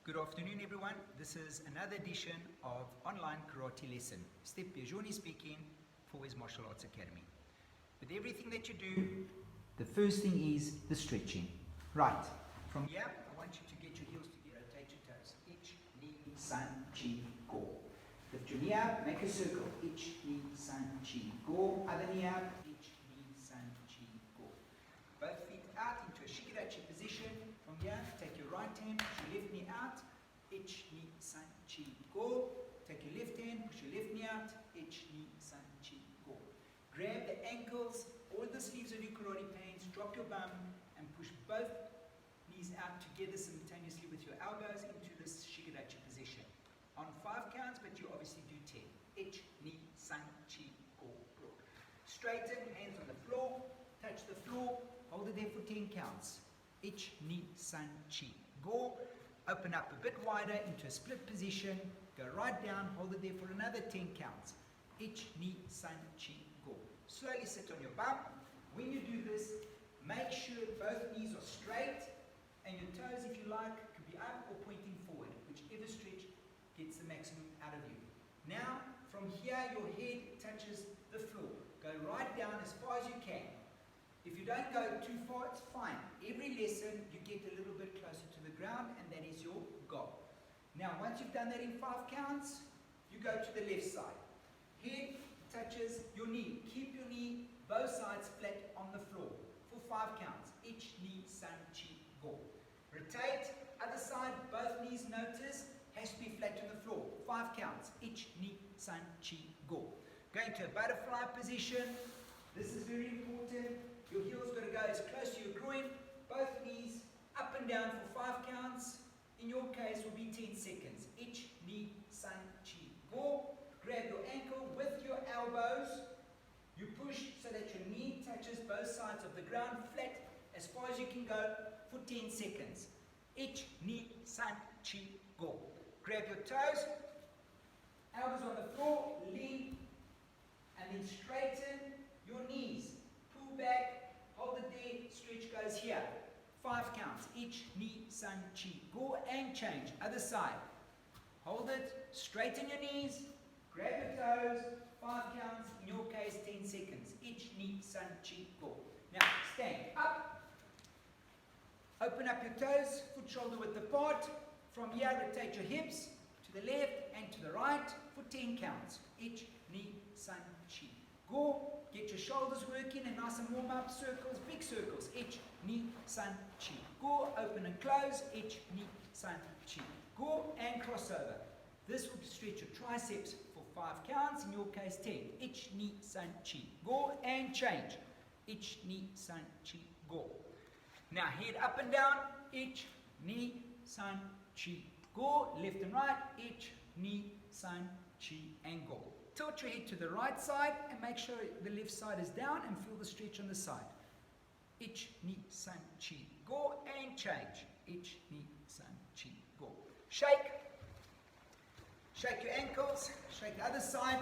Good afternoon, everyone. This is another edition of Online Karate Lesson. Stef Biagioni speaking for Wiz Martial Arts Academy. With everything that you do, the first thing is the stretching. Right. From here, I want you to get your heels together, rotate your toes. Ich, ni, san, chi, go. Lift your knee up, make a circle. Ich, ni, san, chi, go. Other knee up. Ich, ni, san, chi, go. Both feet out into a shikirachi position. From here, take your right hand, push your left knee out. Ich, ni, san, chi, go. Take your left hand, push your left knee out. Ich, ni, san, chi, go. Grab the ankles or the sleeves of your karate pants, drop your bum, and push both knees out together simultaneously with your elbows into this shikirachi position. On 5 counts, but you obviously do 10. Ich, ni, san, chi, go, go. Straighten, hands on the floor, touch the floor, hold it there for 10 counts. Ich, ni, san, chi, go. Open up a bit wider into a split position, go right down, hold it there for another 10 counts. Ich, ni, san, chi, go. Slowly sit on your bum. When you do this, make sure both knees are straight and your toes, if you like, could be up or pointing forward, whichever stretch gets the maximum out of you. Now, from here, your head touches the floor. Go right down as far as you can. If you don't go too far, it's fine. Every lesson, you get a little bit closer to the ground, and that is your goal. Now, once you've done that in 5 counts, you go to the left side. Head touches your knee. Keep your knee, both sides flat on the floor for 5 counts. Ich, ni, san, chi, go. Rotate, other side, both knees, notice, has to be flat on the floor. 5 counts. Ich, ni, san, chi, go. Going to a butterfly position. This is very important. Your heel's got to go as close to your groin. Both knees up and down for 5 counts. In your case, will be 10 seconds. Ich, ni, san, chi, go. Grab your ankle with your elbows. You push so that your knee touches both sides of the ground flat as far as you can go for 10 seconds. Ich, ni, san, chi, go. Grab your toes, elbows on the floor, lean, and then straighten your knees. Pull back, hold it there, stretch goes here. 5 counts. Ich, ni, san, chi, go, and change. Other side. Hold it, straighten your knees, grab your toes, 5 counts, in your case 10 seconds. Ich, ni, san, chi, go. Now stand up, open up your toes, foot shoulder width apart. From here, rotate your hips to the left and to the right for 10 counts. Ich, ni, san, chi, go. Get your shoulders working and nice and warm up. Circles, big circles. Ich, ni, san, chi, go. Open and close. Ich, ni, san, chi, go. And crossover. This will stretch your triceps for 5 counts, in your case 10. Ich, ni, san, chi, go, and change. Ich, ni, san, chi, go. Now head up and down. Ich, ni, san, chi, go. Left and right. Ich, ni, san, chi, and go. Tilt your head to the right side and make sure the left side is down and feel the stretch on the side. Ich, ni, san, chi, go, and change. Ich, ni, san, chi, go. Shake. Shake your ankles, shake the other side.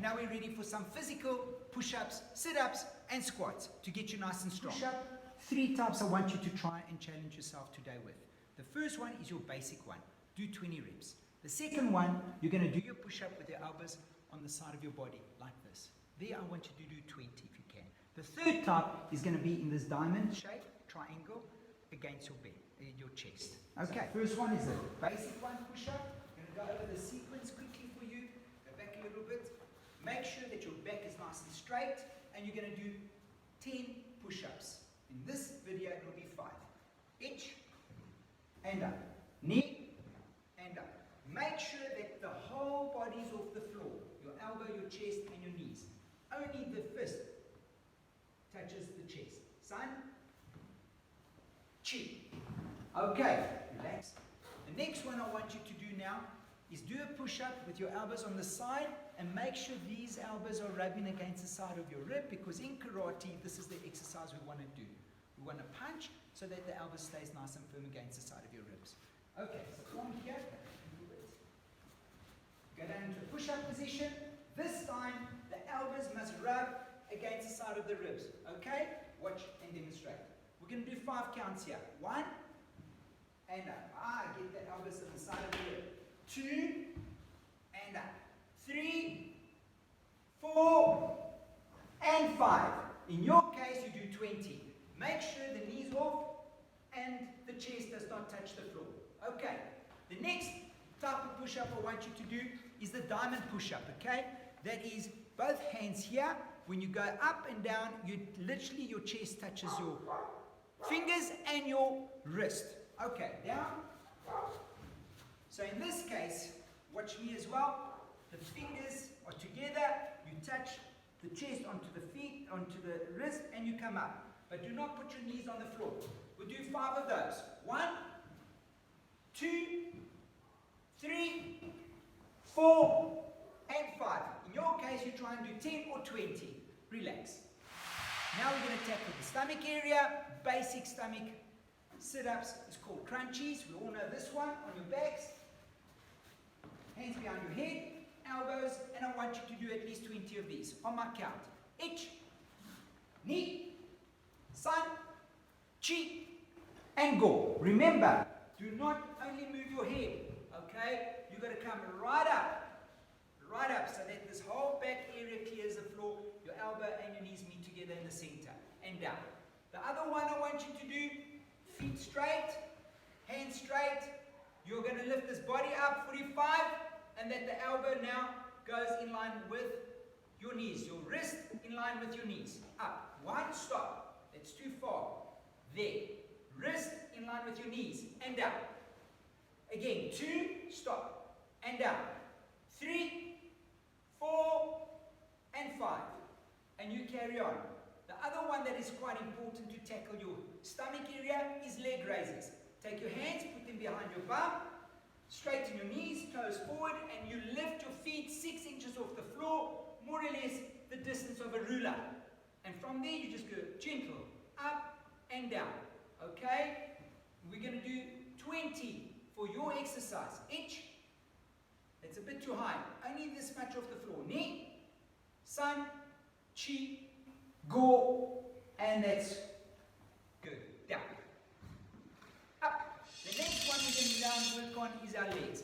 Now we're ready for some physical push-ups, sit-ups, and squats to get you nice and strong. Push-up, 3 types I want you to try and challenge yourself today with. The first one is your basic one. Do 20 reps. The second one, you're going to do your push-up with your elbows on the side of your body, like this. There, I want you to do 20 if you can. The third type is going to be in this diamond shape, triangle, against your chest. Okay, so first one is a basic one, push-up. Go over the sequence quickly for you. Go back a little bit. Make sure that your back is nice and straight, and you're going to do 10 push-ups. In this video, it will be 5. Ich, and up. Knee, and up. Make sure that the whole body is off the floor. Your elbow, your chest, and your knees. Only the fist touches the chest. San, chi. Okay, relax. The next one I want you to do now is do a push-up with your elbows on the side and make sure these elbows are rubbing against the side of your rib, because in karate, this is the exercise we want to do. We want to punch so that the elbow stays nice and firm against the side of your ribs. Okay, so from here, go down into a push-up position. This time, the elbows must rub against the side of the ribs. Okay? Watch and demonstrate. We're going to do 5 counts here. 1, and up. Get the elbows on the The next type of push-up I want you to do is the diamond push-up, okay? That is both hands here. When you go up and down, literally your chest touches your fingers and your wrist. Okay, down. So in this case, watch me as well. The fingers are together. You touch the chest onto the feet, onto the wrist, and you come up. But do not put your knees on the floor. We'll do 5 of those. 1, 2, 3, 4, and 5. In your case, you try and do 10 or 20. Relax. Now we're going to tackle the stomach area. Basic stomach sit-ups is called crunchies. We all know this one on your backs. Hands behind your head, elbows, and I want you to do at least 20 of these on my count. Ich, ni, san, chi, and go. Remember, do not only move your head, okay? You've got to come right up, so that this whole back area clears the floor, your elbow and your knees meet together in the center, and down. The other one I want you to do, feet straight, hands straight. You're going to lift this body up, 45, and that the elbow now goes in line with your knees. Your wrist in line with your knees. Up. 1, stop. That's too far. There. Wrist in line with your knees. And down. Again. 2, stop. And down. 3, 4, and 5. And you carry on. The other one that is quite important to tackle your stomach area is leg raises. Take your hands, put them behind your bum, straighten your knees, toes forward, and you lift your feet 6 inches off the floor, more or less the distance of a ruler. And from there you just go gentle, up and down. Okay? We're going to do 20 for your exercise. Ich, that's a bit too high. Only this much off the floor. Ni, san, chi, go, and that's good. Down. Up. The next one we're going to now work on is our legs.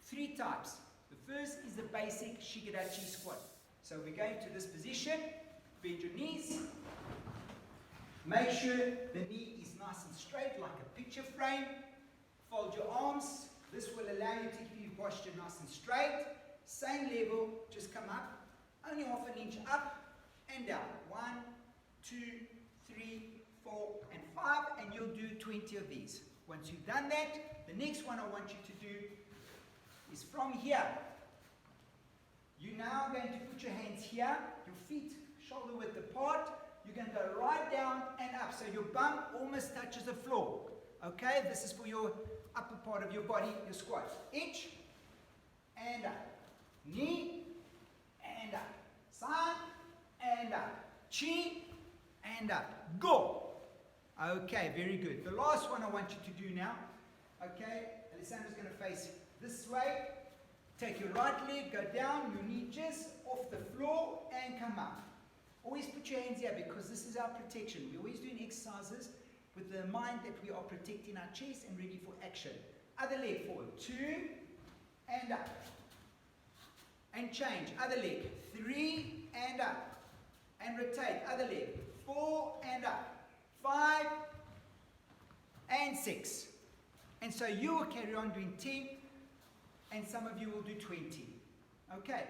3 types. The first is the basic shikadachi squat. So we're going to this position, bend your knees, make sure the knee is nice and straight like a picture frame, fold your arms. This will allow you to keep your posture nice and straight. Same level, just come up, only half an inch up and down. 1, 2, 3, 4, and 5, and you'll do 20 of these. Once you've done that, the next one I want you to do is from here. You're now going to put your hands here, your feet shoulder width apart. You're going to go right down and up, so your bum almost touches the floor. Okay, this is for your upper part of your body, your squat. Ich, and up. Ni, and up. San, and up. Chi, and up. Go. Okay, very good. The last one I want you to do now. Okay, Alessandra's going to face this way. Take your right leg, go down, your knee just off the floor, and come up. Always put your hands here because this is our protection. We're always doing exercises with the mind that we are protecting our chest and ready for action. Other leg forward. 2, and up. And change. Other leg. 3, and up. And rotate. Other leg. 4, and up. 5, and 6. And so you will carry on doing 10, and some of you will do 20. Okay.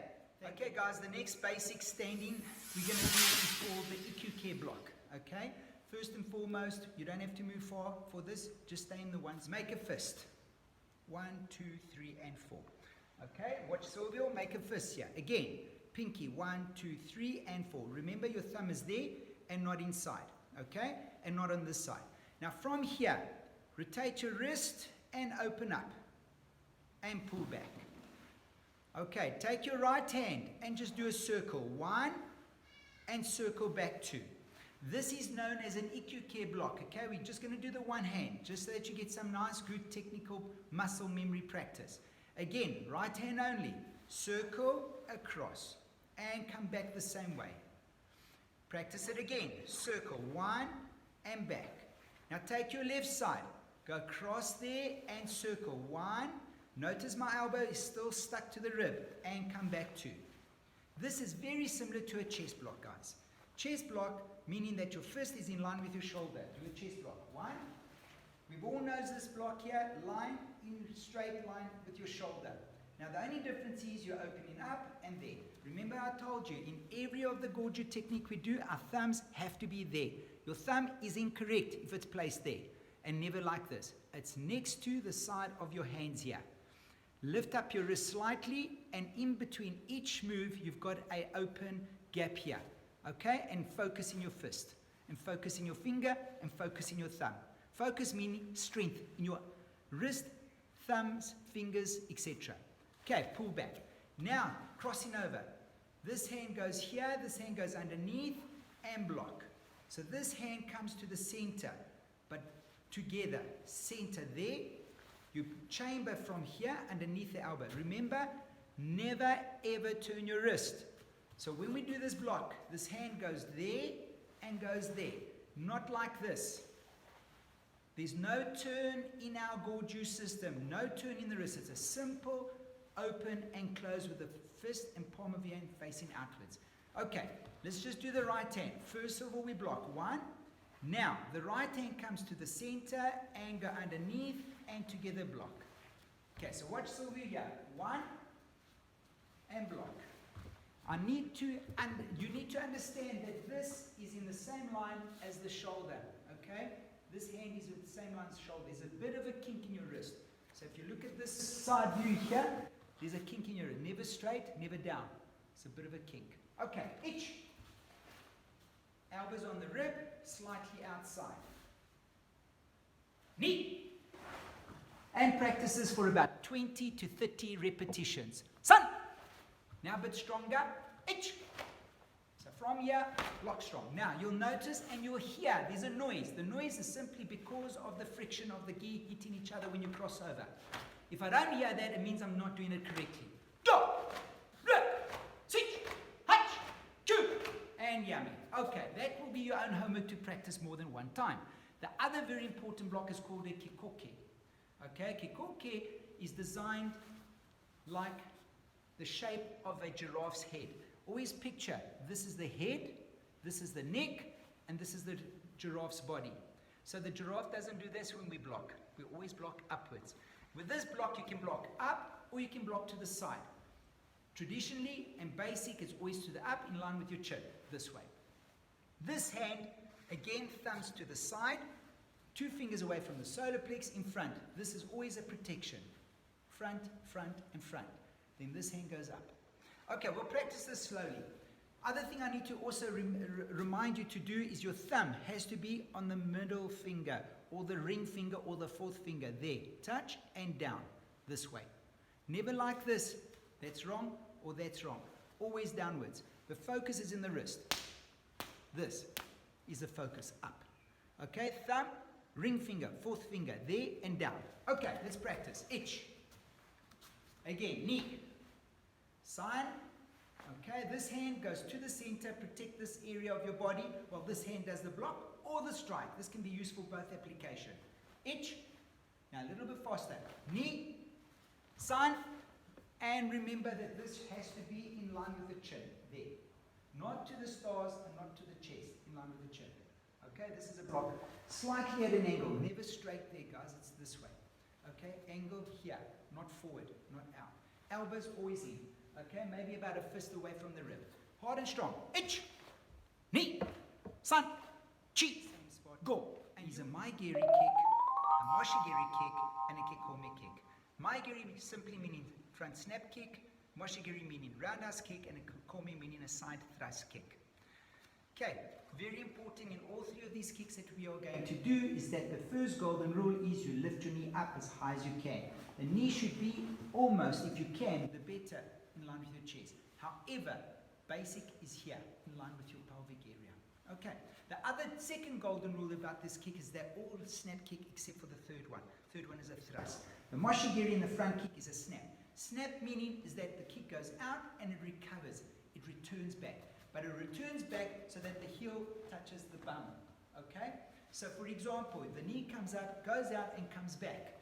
Okay, guys, the next basic standing we're going to do is called the EQ care block. Okay? First and foremost, you don't have to move far for this. Just stay in the ones. Make a fist. 1, 2, 3, and 4. Okay? Watch Sylvia. Make a fist here. Again, pinky. 1, 2, 3, and 4. Remember, your thumb is there and not inside. Okay? And not on this side. Now, from here, rotate your wrist and open up. And pull back. Okay, take your right hand and just do a circle. 1, and circle back 2. This is known as an EQ care block. Okay, we're just going to do the one hand, just so that you get some nice, good technical muscle memory practice. Again, right hand only. Circle across and come back the same way. Practice it again. Circle 1 and back. Now take your left side. Go across there and circle 1. Notice my elbow is still stuck to the rib and come back 2. This is very similar to a chest block, guys. Chest block meaning that your fist is in line with your shoulder. Do a chest block. 1. We've all known this block here. Line in straight. straight line with your shoulder. Now the only difference is you're opening up and there. Remember I told you, in every of the gorget technique we do, our thumbs have to be there. Your thumb is incorrect if it's placed there, and never like this. It's next to the side of your hands here. Lift up your wrist slightly, and in between each move, you've got an open gap here. Okay? And focus in your fist, and focus in your finger, and focus in your thumb. Focus meaning strength in your wrist, thumbs, fingers, etc. Okay, pull back. Now, crossing over. This hand goes here, this hand goes underneath, and block. So this hand comes to the center, but together, center there. You chamber from here underneath the elbow. Remember, never ever turn your wrist. So when we do this block, this hand goes there and goes there. Not like this. There's no turn in our gorgeous system. No turn in the wrist. It's a simple open and close with the fist and palm of your hand facing outwards. Okay, let's just do the right hand. First of all, we block. One. Now, the right hand comes to the center and go underneath and together block. Okay, so watch Sylvia here. One and block. You need to understand that this is in the same line as the shoulder. Okay? This hand is with the same line as the shoulder. There's a bit of a kink in your wrist. So if you look at this side view here, there's a kink in your wrist. Never straight, never down. It's a bit of a kink. Okay, itch. Elbows on the rib, slightly outside. Knee. And practice this for about 20 to 30 repetitions. Sun. Now a bit stronger. Itch. So from here, block strong. Now you'll notice and you'll hear there's a noise. The noise is simply because of the friction of the gi hitting each other when you cross over. If I don't hear that, it means I'm not doing it correctly. Do. And yummy. Okay, that will be your own homework to practice more than one time. The other very important block is called a kikoke. Okay, kikoke is designed like the shape of a giraffe's head. Always picture, this is the head, this is the neck, and this is the giraffe's body. So the giraffe doesn't do this when we block. We always block upwards. With this block, you can block up or you can block to the side. Traditionally and basic, it's always to the up in line with your chin, this way. This hand, again, thumbs to the side, 2 fingers away from the solar plex in front. This is always a protection. Front, front, and front. Then this hand goes up. Okay, we'll practice this slowly. Other thing I need to also remind you to do is your thumb has to be on the middle finger, or the ring finger, or the 4th finger. There, touch and down, this way. Never like this. That's wrong, or that's wrong. Always downwards. The focus is in the wrist. This is the focus, up. Okay, thumb, ring finger, 4th finger, there and down. Okay, let's practice. Itch. Again, knee. Sign. Okay, this hand goes to the center, protect this area of your body, while this hand does the block or the strike. This can be used for both application. Itch. Now a little bit faster. Knee. Sign. And remember that this has to be in line with the chin, there. Not to the stars and not to the chest, in line with the chin. Okay, this is a block. Slightly at an angle, never straight there, guys, it's this way. Okay, angle here, not forward, not out. Elbows always in. Okay, maybe about a fist away from the rib. Hard and strong. Itch. Knee. Sun. Chi. Go. And he's a maigiri kick, a moshigiri kick, and a kikome kick. Maigiri simply meaning front snap kick, moshigiri meaning roundhouse kick, and a kikome meaning a side thrust kick. Okay, very important in all 3 of these kicks that we are going to do is that the first golden rule is you lift your knee up as high as you can. The knee should be almost, if you can, the better, in line with your chest. However, basic is here, in line with your pelvic area. Okay, the other second golden rule about this kick is that all snap kick except for the third one. Third one is a thrust. The moshigiri in the front kick is a snap. Snap meaning is that the kick goes out and it recovers. It returns back. But it returns back so that the heel touches the bum. Okay? So for example, the knee comes up, goes out and comes back.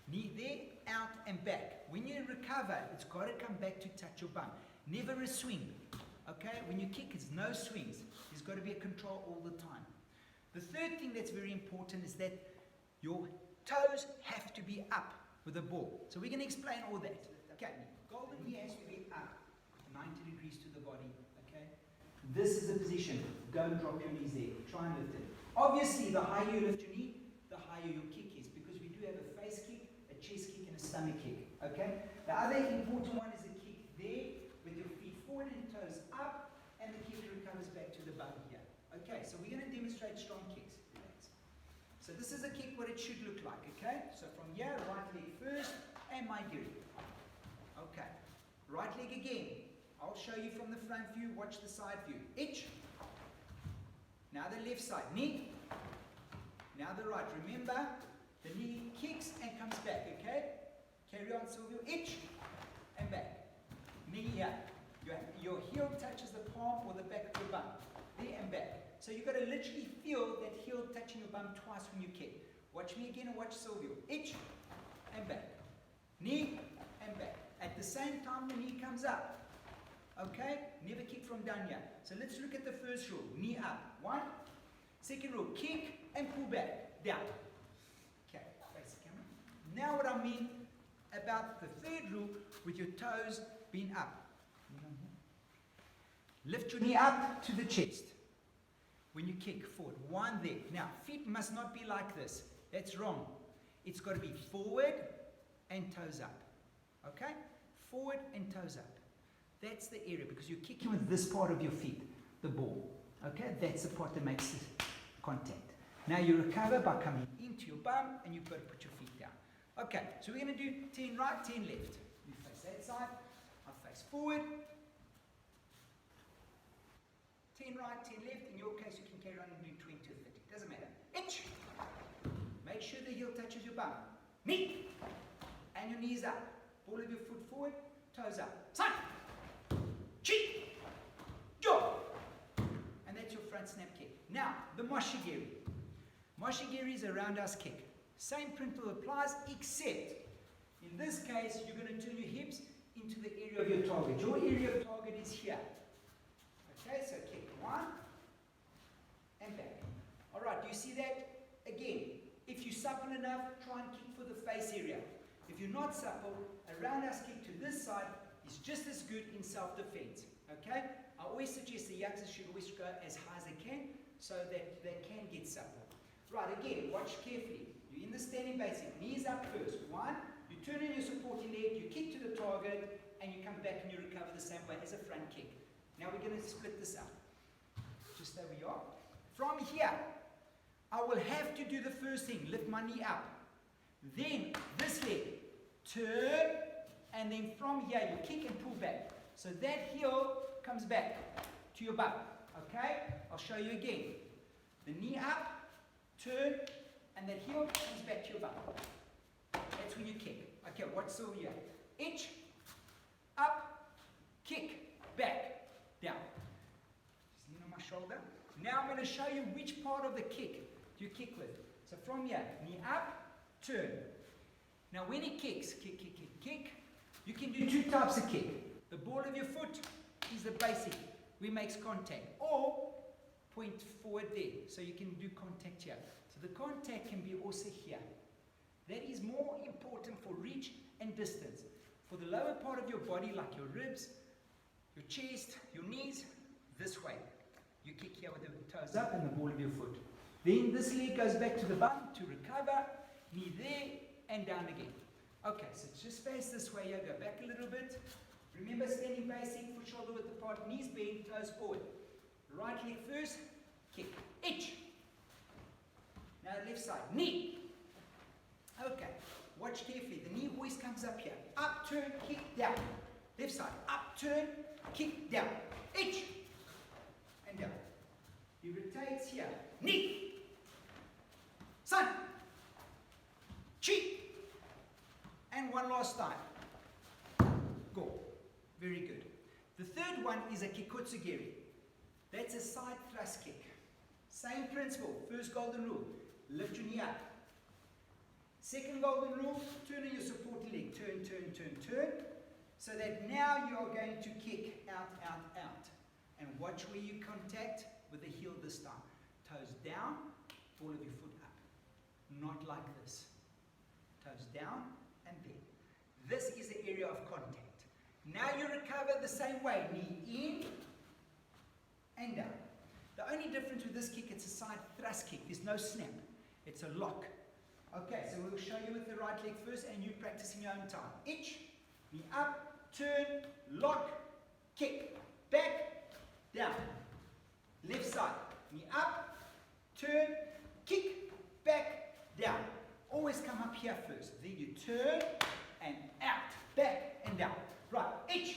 Knee there, out and back. When you recover, it's got to come back to touch your bum. Never a swing. Okay? When you kick, it's no swings. There's got to be a control all the time. The third thing that's very important is that your toes have to be up. with the ball. So we're going to explain all that. Okay, golden knee has to be up 90 degrees to the body. Okay, this is the position. Don't drop your knees there. Try and lift it. Obviously, the higher you lift your knee, the higher your kick is, because we do have a face kick, a chest kick, and a stomach kick. Okay. The other important one is a kick there with your feet forward and toes up, and the kick recovers back to the bum here. Okay. So we're going to demonstrate strong kicks. So this is a kick, what it should look like, okay? So from here, right leg first, and my giri. Okay. Right leg again. I'll show you from the front view, watch the side view. Itch. Now the left side, knee. Now the right. Remember, the knee kicks and comes back, okay? Carry on, Silvio. Itch, and back. Knee here. Your heel touches the palm or the back of your bum. There and back. So you've got to literally feel that heel touching your bum twice when you kick. Watch me again and watch Silvio. Itch and back. Knee and back. At the same time the knee comes up. Okay? Never kick from down here. So let's look at the first rule. Knee up. 1. Second rule. Kick and pull back. Down. Okay. Face the camera. Now what I mean about the third rule with your toes being up. Lift your knee up to the chest. When you kick forward, 1 there. Now, feet must not be like this. That's wrong. It's got to be forward and toes up. Okay? Forward and toes up. That's the area, because you're kicking with this part of your feet, the ball. Okay? That's the part that makes the contact. Now you recover by coming into your bum, and you've got to put your feet down. Okay, so we're going to do 10 right, 10 left. You face that side. I'll face forward. 10 right, 10 left. In your case, you can carry on and do 20 or 30. Doesn't matter. Itch. Make sure the heel touches your bum. Knee. And your knees up. Ball of your foot forward. Toes up. Side. Cheek. Jaw. And that's your front snap kick. Now, the moshigiri. Moshigiri is a roundhouse kick. Same principle applies, except in this case, you're going to turn your hips into the area of your target. Your area of target is here. Okay, so kick 1 and back. Alright, do you see that? Again, if you're supple enough, try and kick for the face area. If you're not supple, a roundhouse kick to this side is just as good in self-defense. Okay? I always suggest the youngsters should always go as high as they can so that they can get supple. Right, again, watch carefully. You're in the standing basic. Knees up first. 1, you turn in your supporting leg, you kick to the target, and you come back and you recover the same way as a front kick. Now we're going to split this up. Just there we are. From here, I will have to do the first thing. Lift my knee up. Then this leg. Turn. And then from here, you kick and pull back. So that heel comes back to your bum. Okay? I'll show you again. The knee up. Turn. And that heel comes back to your bum. That's when you kick. Okay, what's over here? Itch. Up. Kick. Back. Down. Just lean on my shoulder. Now I'm going to show you which part of the kick do you kick with. So from here, knee up, turn. Now when he kicks, kick, kick, kick, kick, you can do 2 types of kick. The ball of your foot is the basic, where it makes contact. Or point forward there, so you can do contact here. So the contact can be also here. That is more important for reach and distance. For the lower part of your body, like your ribs, your chest, your knees, this way. You kick here with the toes up and the ball of your foot. Then this leg goes back to the bum to recover, knee there and down again. Okay, so just face this way here, go back a little bit. Remember standing basic, foot shoulder width apart, knees bent, toes forward. Right leg first, kick, itch. Now left side, knee. Okay, watch carefully, the knee always comes up here. Up, turn, kick, down. Left side, up, turn, kick, down. Itch. And down. He rotates here. Knee. Sun. Cheek. And one last time. Go. Very good. The third one is a kikutsugiri. That's a side thrust kick. Same principle. First golden rule. Lift your knee up. Second golden rule. Turn on your supporting leg. Turn, turn, turn, turn. So that now you are going to kick out, out, out. And watch where you contact with the heel this time. Toes down, ball of your foot up. Not like this. Toes down and This is the area of contact. Now you recover the same way. Knee in and down. The only difference with this kick, it's a side thrust kick. There's no snap. It's a lock. Okay, so we'll show you with the right leg first, and you practice in your own time. Itch, knee up, turn, lock, kick, back, down. Left side, knee up, turn, kick, back, down. Always come up here first. Then you turn and out, back and down. Right, itch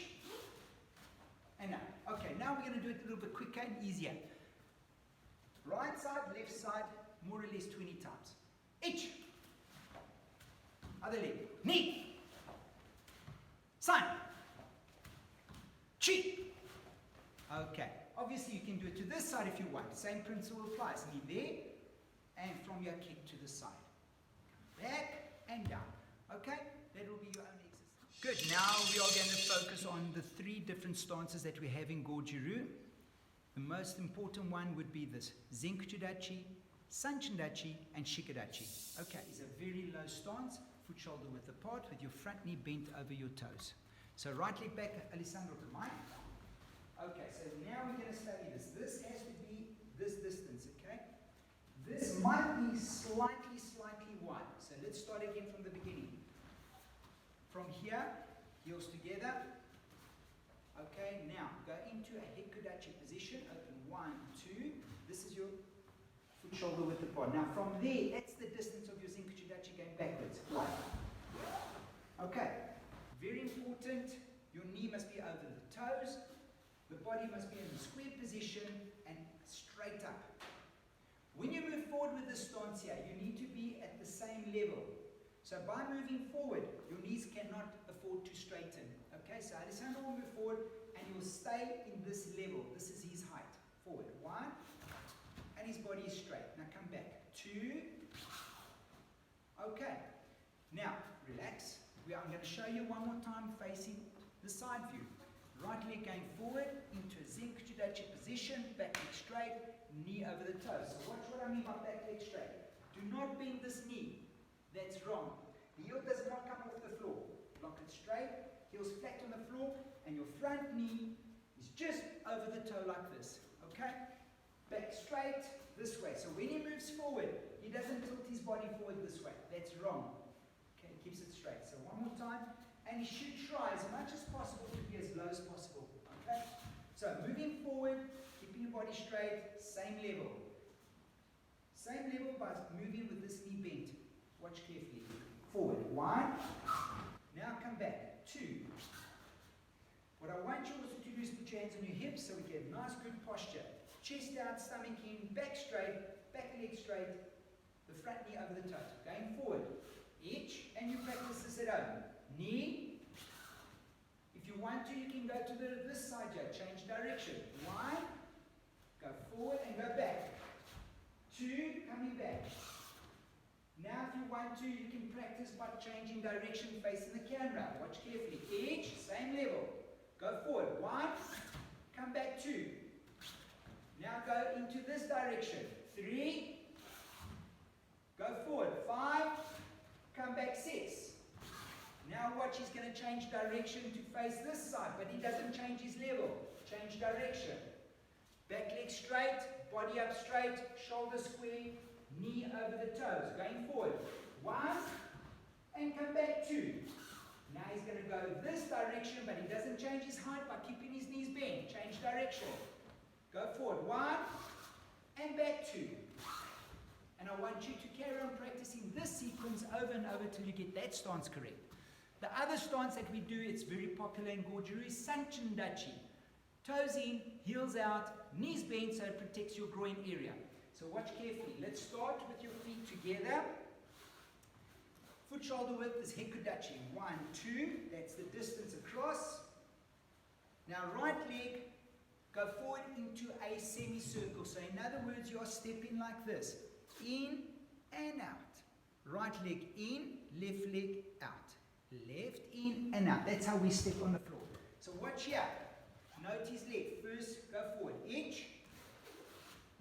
and down. Okay, now we're going to do it a little bit quicker and easier. Right side, left side, more or less 20 times. Itch. Other leg. Knee. Sign. Chi. Okay. Obviously, you can do it to this side if you want. Same principle applies. Knee there, and from your kick to the side. Back and down. Okay? That will be your own exercise. Good. Now we are going to focus on the 3 different stances that we have in Goju-Ryu. The most important one would be this Zenkuchidachi, Sanchindachi, and Shikadachi. Okay, it's a very low stance, foot shoulder width apart, with your front knee bent over your toes. So right leg back, Alessandro to mine. Okay, so now we're going to study this. This has to be this distance, okay? This might be slightly wide. So let's start again from the beginning. From here, heels together. Okay, now go into a Hikudachi position. Open 1, 2. This is your foot shoulder width apart. Now from there, that's the distance of your Zenkuchidachi going backwards. Okay, very important. Your knee must be over the toes. The body must be in the square position and straight up. When you move forward with this stance here, you need to be at the same level. So by moving forward, your knees cannot afford to straighten. Okay, so Alessandro will move forward and he will stay in this level. This is his height. Forward. 1, and his body is straight. Now come back. 2. Okay. Now relax. I'm going to show you one more time facing the side view. Right leg going forward into a Zenkuchidachi position. Back leg straight. Knee over the toes. So watch what I mean by back leg straight. Do not bend this knee. That's wrong. The heel does not come off the floor. Lock it straight. Heels flat on the floor, and your front knee is just over the toe like this. Okay? Back straight this way. So when he moves forward, he doesn't tilt his body forward this way. That's wrong. Okay, he keeps it straight. So one more time, and he should try as much as possible to be as low as possible. Okay? So moving forward, keeping your body straight, same level. Same level by moving with this knee bent. Watch carefully. Forward. 1. Now come back. 2. What I want you also to do is put your hands on your hips so we get nice good posture. Chest out, stomach in, back straight, back leg straight, the front knee over the toes. Going forward. Itch, and you practice this at home. Knee. If you want to, you can go to this side here. Change direction. 1. Go forward and go back. 2. Coming back. Now if you want to, you can practice by changing direction facing the camera. Watch carefully. Edge, same level. Go forward. 1. Come back. 2. Now go into this direction. 3. Go forward. 5. Come back. 6. Now watch, he's going to change direction to face this side, but he doesn't change his level. Change direction. Back leg straight, body up straight, shoulder square, knee over the toes. Going forward. 1, and come back. 2. Now he's going to go this direction, but he doesn't change his height by keeping his knees bent. Change direction. Go forward. 1, and back. 2. And I want you to carry on practicing this sequence over and over till you get that stance correct. The other stance that we do, it's very popular in Goju-Ryu, is Sanchindachi. Toes in, heels out, knees bent so it protects your groin area. So watch carefully. Let's start with your feet together. Foot shoulder width is Hikudachi. 1, 2. That's the distance across. Now right leg, go forward into a semicircle. So in other words, you are stepping like this. In and out. Right leg in, left leg out. Left in and out. That's how we step on the floor. So watch here. Note his leg. First, go forward. Edge.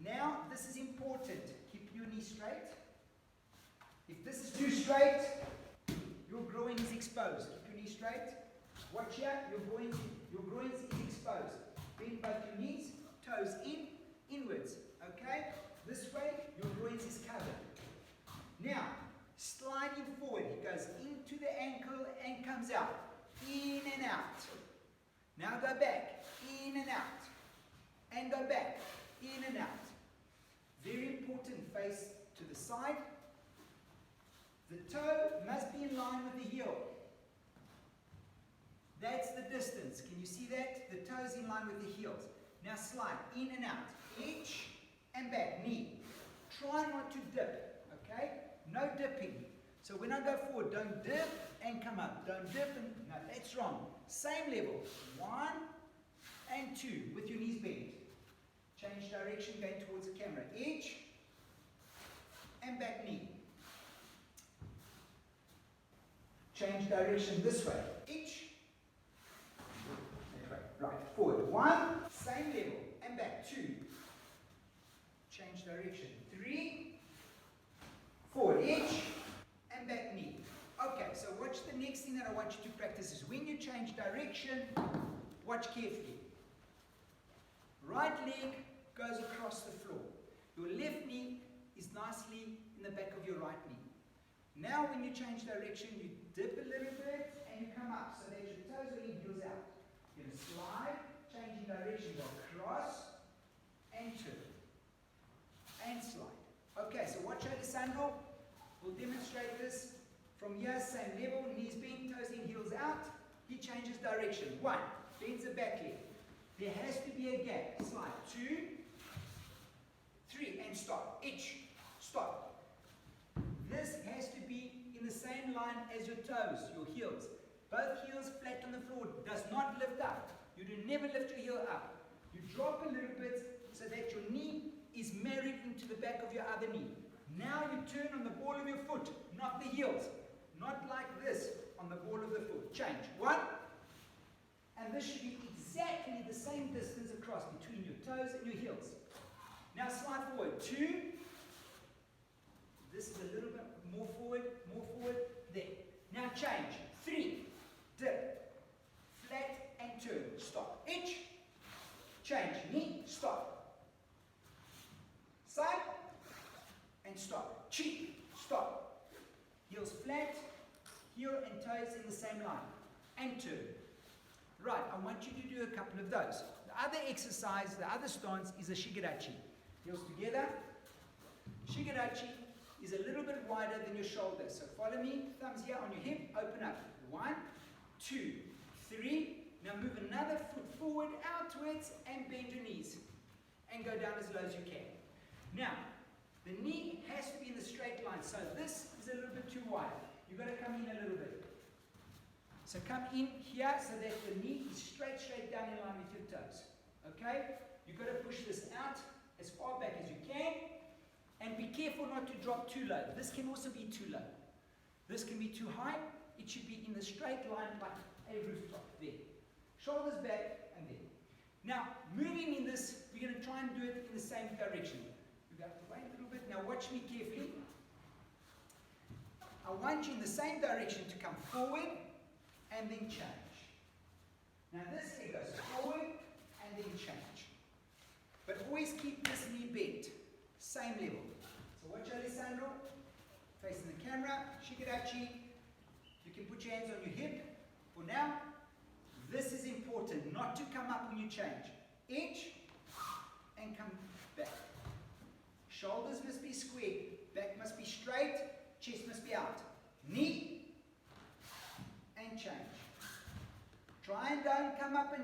Now, this is important. Keep your knee straight. If this is too straight, your groin is exposed. Keep your knee straight. Watch here, your groins is exposed. Bend both your knees, toes in, inwards. Okay? This way, your groins is covered. Now, sliding forward, it goes into the ankle and comes out. In and out. Now go back, in and out. And go back, in and out. Very important, face to the side. The toe must be in line with the heel. That's the distance. Can you see that? The toes in line with the heels. Now slide, in and out. Edge and back, knee. Try not to dip, okay? No dipping. So when I go forward, don't dip and come up. Don't dip and, no, that's wrong. Same level. 1 and 2 with your knees bent. Change direction, going towards the camera. Edge and back knee. Change direction this way. Edge. Right, forward. 1, same level, and back. 2. Change direction. 3, forward, edge, and back knee. Okay, so watch the next thing that I want you to practice is when you change direction, watch carefully. Right leg goes across the floor. Your left knee is nicely in the back of your right knee. Now when you change direction, you dip a little bit and you come up so that your toes are in, heels out. You're going to slide, changing direction, go across and turn. And slide. Okay, so watch Alessandro. We'll demonstrate this. From here, same level, knees bent, toes in, heels out. He changes direction. 1, bends the back leg. There has to be a gap. Slide. 2, 3, and stop. Edge. Stop. This has to be in the same line as your toes, your heels. Both heels flat on the floor. Does not lift up. You do never lift your heel up. You drop a little bit so that your knee is married into the back of your other knee. Now you turn on the ball of your foot, not the heels. Not like this, on the ball of the foot. Change. 1. And this should be exactly the same distance across between your toes and your heels. Now slide forward. 2. This is a little bit more forward, there. Now change. 3. Dip. Flat and turn. Stop. Edge. Change. Knee. Stop. Side. And stop. Cheek. Stop. Heels flat. Heel and toes in the same line. And turn. Right, I want you to do a couple of those. The other exercise, the other stance is a shigarachi. Heels together. Shigarachi is a little bit wider than your shoulder. So follow me. Thumbs here on your hip. Open up. 1, 2, 3. Now move another foot forward, outwards, and bend your knees. And go down as low as you can. Now, the knee has to be in the straight line. So this is a little bit too wide. You've got to come in a little bit. So come in here so that the knee is straight down in line with your toes. Okay? You've got to push this out as far back as you can. And be careful not to drop too low. This can also be too low. This can be too high. It should be in the straight line like a rooftop. There. Shoulders back and there. Now, moving in this, we're going to try and do it in the same direction. We've got to wait a little bit. Now watch me carefully. I want you in the same direction to come forward and then change. Now this leg goes forward and then change. But always keep this knee bent. Same level. So watch Alessandro. Facing the camera. Shigarachi. You can put your hands on your hip. For now, this is important. Not to come up when you change. Edge and come back. Shoulders must be squared. Back must be straight. Chest must be out. Knee and change. Try and don't come up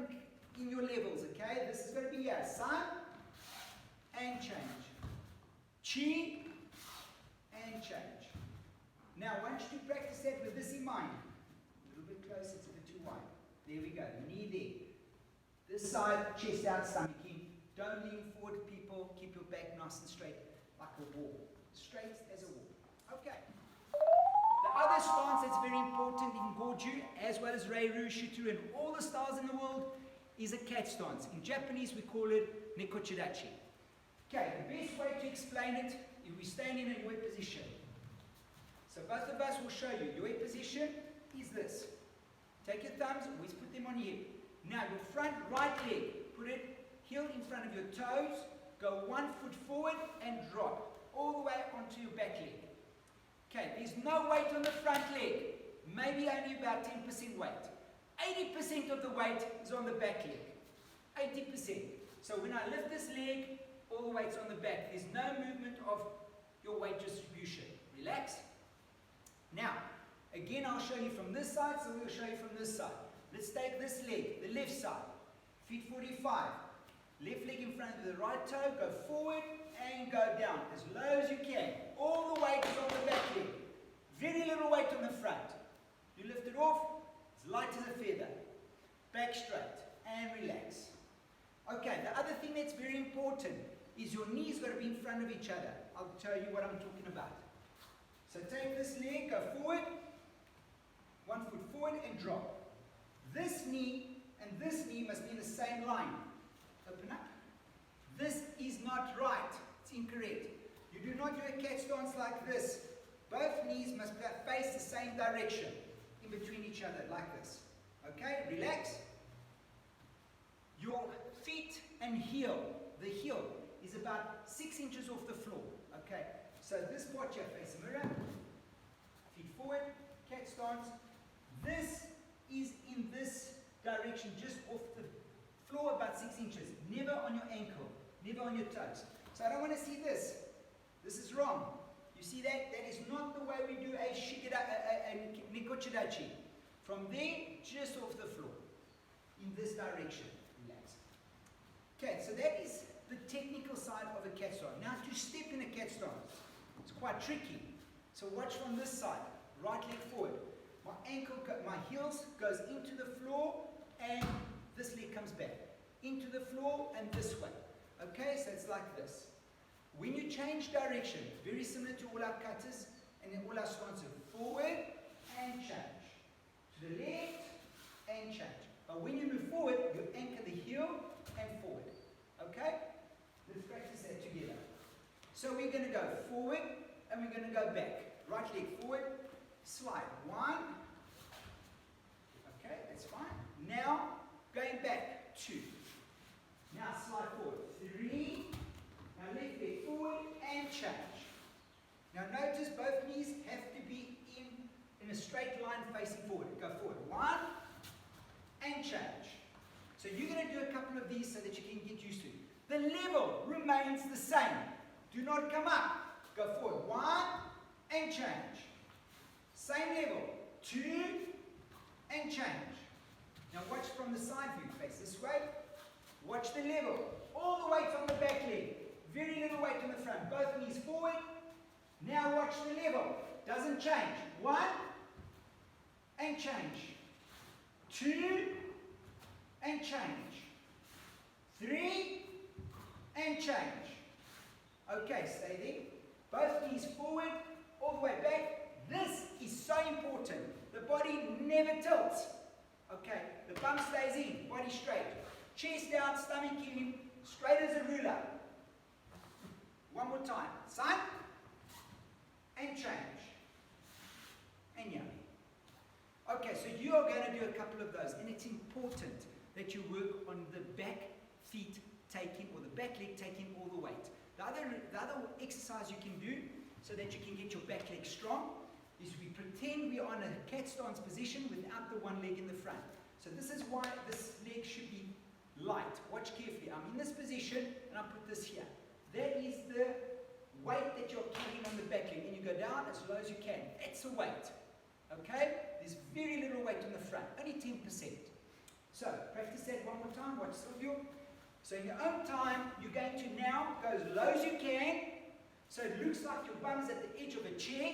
in your levels, okay? This is going to be here. Side and change. Chi and change. Now, I want you to practice that with this in mind. A little bit closer, it's a bit too wide. There we go. Knee there. This side, chest out, stomach in. Don't lean forward, people. Keep your back nice and straight, like a wall. Straight as a wall. Okay. The other stance that's very important in Goju, as well as Reiru, Shuturu, and all the styles in the world, is a cat stance. In Japanese, we call it Nekochirachi. Okay, the best way to explain it is we stand in a yoi position. So both of us will show you. Yoi position is this. Take thumbs, always put them on here. Now your front right leg, put it heel in front of your toes, go 1 foot forward and drop all the way onto your back leg. Okay, there's no weight on the front leg, maybe only about 10% weight. 80% of the weight is on the back leg. 80%. So when I lift this leg, all the weight's on the back. There's no movement of your weight distribution. Relax. Now, again, I'll show you from this side, so we'll show you from this side. Let's take this leg, the left side, feet 45. Left leg in front of the right toe, go forward and go down as low as you can. All the weight is on the back leg. Very little weight on the front. You lift it off, it's light as a feather. Back straight and relax. Okay, the other thing that's very important is your knees got to be in front of each other. I'll tell you what I'm talking about. So take this leg, go forward, 1 foot forward and drop. This knee and this knee must be in the same line. Open up. This is not right. It's incorrect. You do not do a cat stance like this. Both knees must face the same direction in between each other like this. Okay, relax. Your feet and heel, the heel is about 6 inches off the floor. Okay, so this part here, face the mirror, feet forward, cat stance. This is in this direction, just off the floor, about 6 inches. Never on your ankle, never on your toes. So I don't want to see this. This is wrong. You see that? That is not the way we do a nikochidachi. From there, just off the floor, in this direction. Relax. Okay, so that is the technical side of a cat stance. Now to step in a cat stance, it's quite tricky. So watch from this side, right leg forward. My heels goes into the floor and this leg comes back. Into the floor and this way. Okay, so it's like this. When you change direction, very similar to all our katas and then all our stances, forward and change. To the left and change. But when you move forward, you anchor the heel and forward. Okay? Let's practice that together. So we're going to go forward and we're going to go back. Right leg forward, slide. 1. Okay, that's fine. Now, going back. 2. Now slide forward. 3. Now left leg forward and change. Now notice both knees have to be in a straight line facing forward. Go forward. 1 and change. So you're going to do a couple of these so that you can get used to it. The level remains the same. Do not come up. Go forward. 1 and change. Same level. 2 and change. Now watch from the side view. Face this way. Watch the level. All the weight on the back leg. Very little weight on the front. Both knees forward. Now watch the level. Doesn't change. 1 and change. 2 and change. 3 and change. Okay, stay there. Both knees forward, all the way back. This is so important. The body never tilts. Okay, the bum stays in, body straight. Chest down, stomach in, straight as a ruler. One more time. Sun and change. And yummy. Okay, so you are going to do a couple of those, and it's important that you work on the back feet taking, or the back leg taking all the weight. The other exercise you can do, so that you can get your back leg strong, is we pretend we are in a cat stance position without the one leg in the front. So this is why this leg should be light. Watch carefully. I'm in this position, and I put this here. That is the weight that you're carrying on the back leg, and you go down as low as you can. That's the weight. Okay? There's very little weight on the front, only 10%. So, practice that one more time. Watch Silvio. So, in your own time, you're going to now go as low as you can. So, it looks like your bum's at the edge of a chair.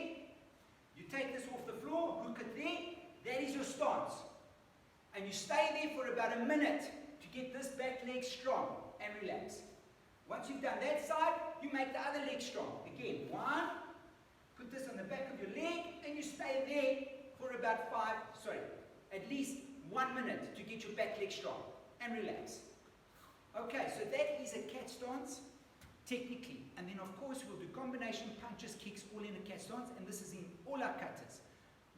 You take this off the floor, hook it there. That is your stance. And you stay there for about a minute to get this back leg strong and relax. Once you've done that side, you make the other leg strong. Again, 1. Put this on the back of your leg, and you stay there for about at least 1 minute to get your back leg strong and relax. Okay, so that is a cat stance technically. And then of course we'll do combination punches, kicks, all in a cat stance, and this is in all our katas.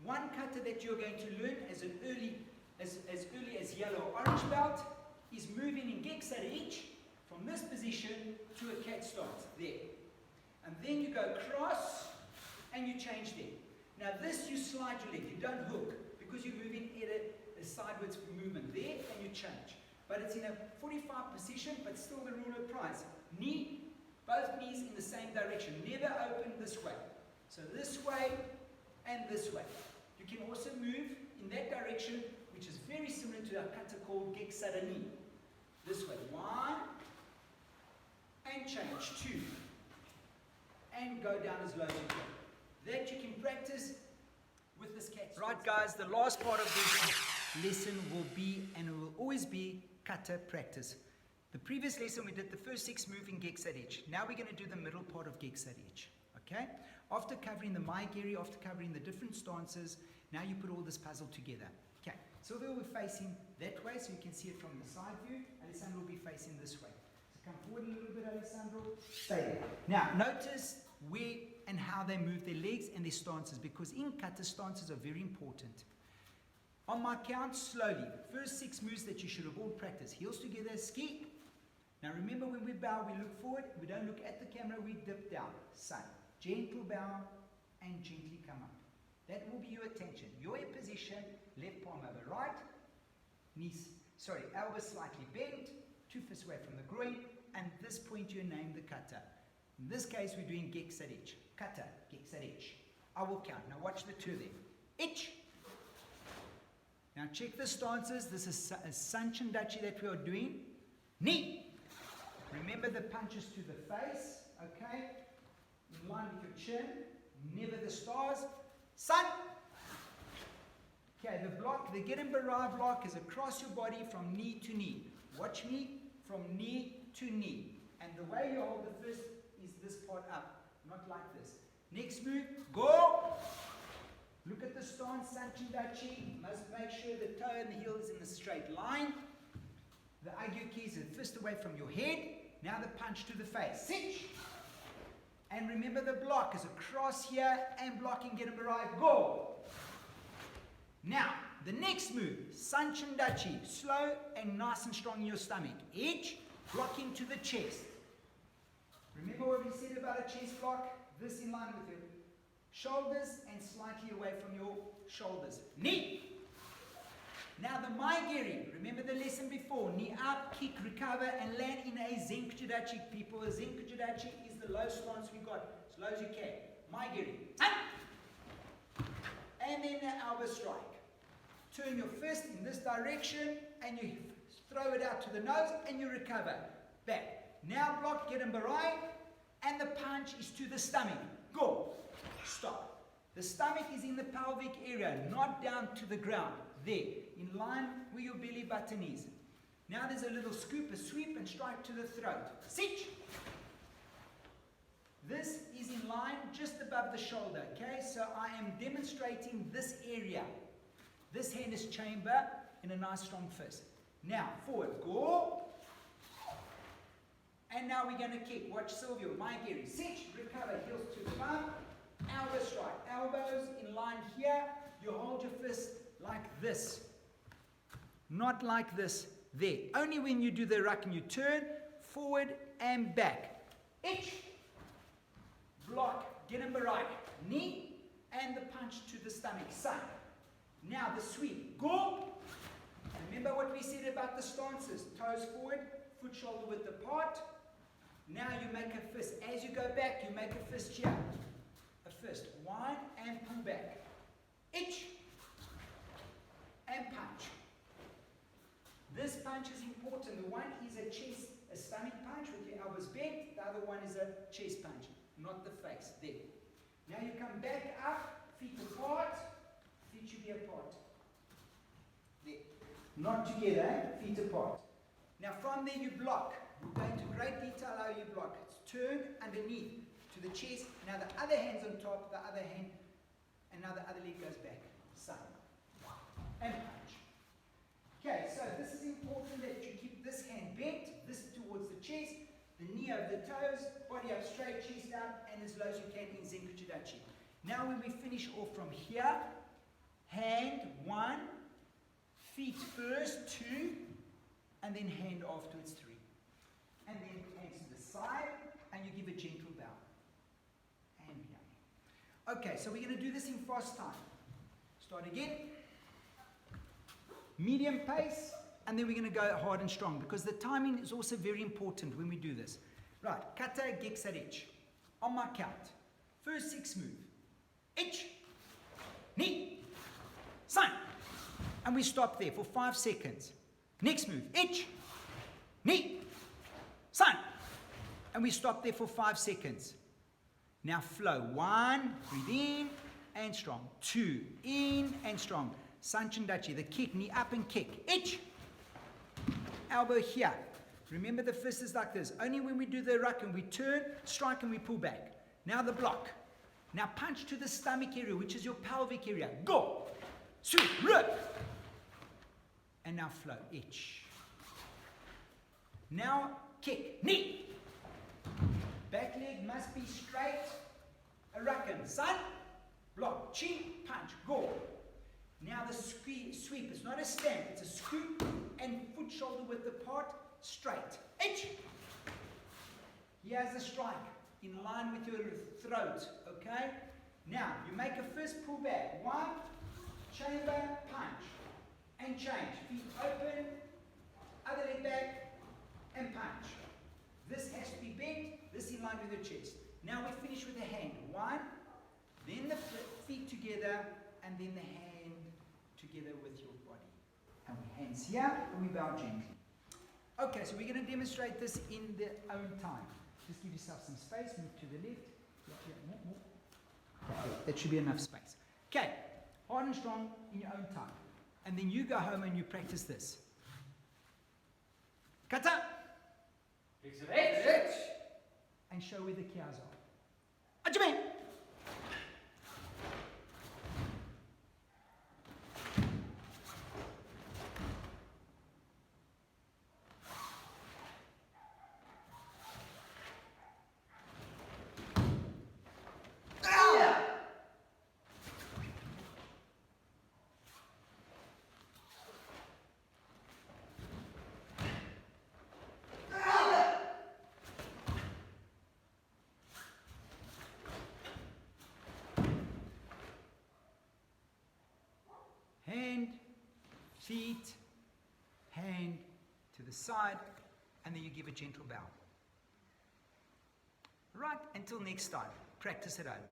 One kata that you're going to learn as yellow orange belt is moving in Geksadich from this position to a Catchstones, there. And then you go across and you change there. Now this you slide your leg, you don't hook, because you're moving in a sideways movement there, and you change. But it's in a 45 position, but still the rule applies. Knee, both knees in the same direction, never open this way. So this way and this way. You can also move in that direction, which is very similar to a kata called Geksadani. This way, 1, and change, 2, and go down as low as you can. That you can practice with this cat. Right guys, the last part of this lesson will be, and it will always be, kata practice. The previous lesson we did the first 6 moves in Geksadich. Now we're going to do the middle part of Geksadich. Okay? After covering the Biagioni, after covering the different stances, now you put all this puzzle together. Okay, so we're facing that way, so you can see it from the side view. Alessandro will be facing this way. So come forward a little bit, Alessandro. Stay there. Now, notice where and how they move their legs and their stances, because in kata, stances are very important. On my count, slowly. First 6 moves that you should have all practiced. Heels together, ski. Now remember, when we bow, we look forward. We don't look at the camera, we dip down. Same. Gentle bow and gently come up. That will be your attention. Your position, left palm over right, knees, elbow slightly bent, 2 fists away from the groin, and this point you name the kata. In this case, we're doing Geksadich. Kata, Geksadich. I will count. Now watch the 2 there. Ich. Now check the stances. This is a Sanchandachi that we are doing. Ni. Remember the punches to the face, okay? In line with your chin. Never the stars. Sun. Okay, the block, the Gedembarai block is across your body from knee to knee. Watch me, from knee to knee. And the way you hold the fist is this part up, not like this. Next move, go. Look at the stance, Sanchandachi. Must make sure the toe and the heel is in a straight line. The Biagioni is a fist away from your head. Now the punch to the face. Sich. And remember, the block is across here and blocking Gedembarai. Go. Now, the next move, Sanchandachi. Slow and nice and strong in your stomach. Edge, blocking to the chest. Remember what we said about a chest block? This in line with your shoulders and slightly away from your shoulders. Knee. Now the Biagioni, remember the lesson before, knee up, kick, recover, and land in a Zenkuchidachi. People, a Zenkuchidachi is the low stance we got, as low as you can. Biagioni. And then the elbow strike. Turn your fist in this direction, and you throw it out to the nose, and you recover. Back. Now block, Gedembarai, and the punch is to the stomach. Go. Stop. The stomach is in the pelvic area, not down to the ground. There, in line where your belly button is. Now there's a little scoop, a sweep, and strike to the throat. Sich! This is in line just above the shoulder, okay? So I am demonstrating this area. This hand is chamber in a nice strong fist. Now, forward, go. And now we're going to kick. Watch Silvio, Biagioni. Sich, recover, heels to the bum. Elbow strike. Elbows in line here. You hold your fist like this. Not like this. There. Only when you do the ruck and you turn forward and back. Ich. Block. Gedembarai. Knee. And the punch to the stomach. Sun. Now the sweep. Go. Remember what we said about the stances. Toes forward. Foot shoulder width apart. Now you make a fist. As you go back, you make a fist here. A fist. Wide and pull back. Ich. And punch. This punch is important. The one is a chest, a stomach punch with your elbows bent. The other one is a chest punch, not the face. There. Now you come back up, feet apart. Feet should be apart. There. Not together, eh? Feet apart. Now from there you block. We'll go into great detail how you block. It's turn underneath to the chest. Now the other hand's on top, the other hand, and now the other leg goes back. Same. And punch. Okay, so this is important that you keep this hand bent, this towards the chest, the knee over the toes, body up straight, chest out, and as low as you can in Zenkuchidachi. Now when we finish off from here, hand 1, Feet first, 2, and then hand afterwards, 3. And then hands to the side, and you give a gentle bow. And down. Okay, so we're going to do this in fast time. Start again. Medium pace, and then we're going to go hard and strong, because the timing is also very important when we do this. Right, kata geksarich. On my count. First 6 move. Ich, ni, san. And we stop there for 5 seconds. Next move. Ich, ni, san. And we stop there for 5 seconds. Now flow. 1, breathe in and strong. 2, in and strong. Sanchandachi, the kick, knee up and kick. Ich. Elbow here. Remember the fist is like this. Only when we do the rakan, we turn, strike, and we pull back. Now the block. Now punch to the stomach area, which is your pelvic area. Go. Sweep. Rip. And now flow. Ich. Now kick. Knee. Back leg must be straight. A rakan. Sun. Block. Chi. Punch. Go. Now the sweep. It's not a stamp. It's a scoop and foot shoulder width apart. Straight. Ich. Here's the strike. In line with your throat. Okay? Now, you make a first pull back. 1. Chamber. Punch. And change. Feet open. Other leg back. And punch. This has to be bent. This in line with your chest. Now we finish with the hand. 1. Then the feet together. And then the hand together with your body. And we hands here. And we bow gently. Okay, so we're going to demonstrate this in their own time. Just give yourself some space, move to the left. More. Okay, that should be enough space. Okay, hard and strong in your own time. And then you go home and you practice this. Kata! And show where the kias are. Ajime! Hand, feet, hand to the side, and then you give a gentle bow. Right, until next time, practice at home.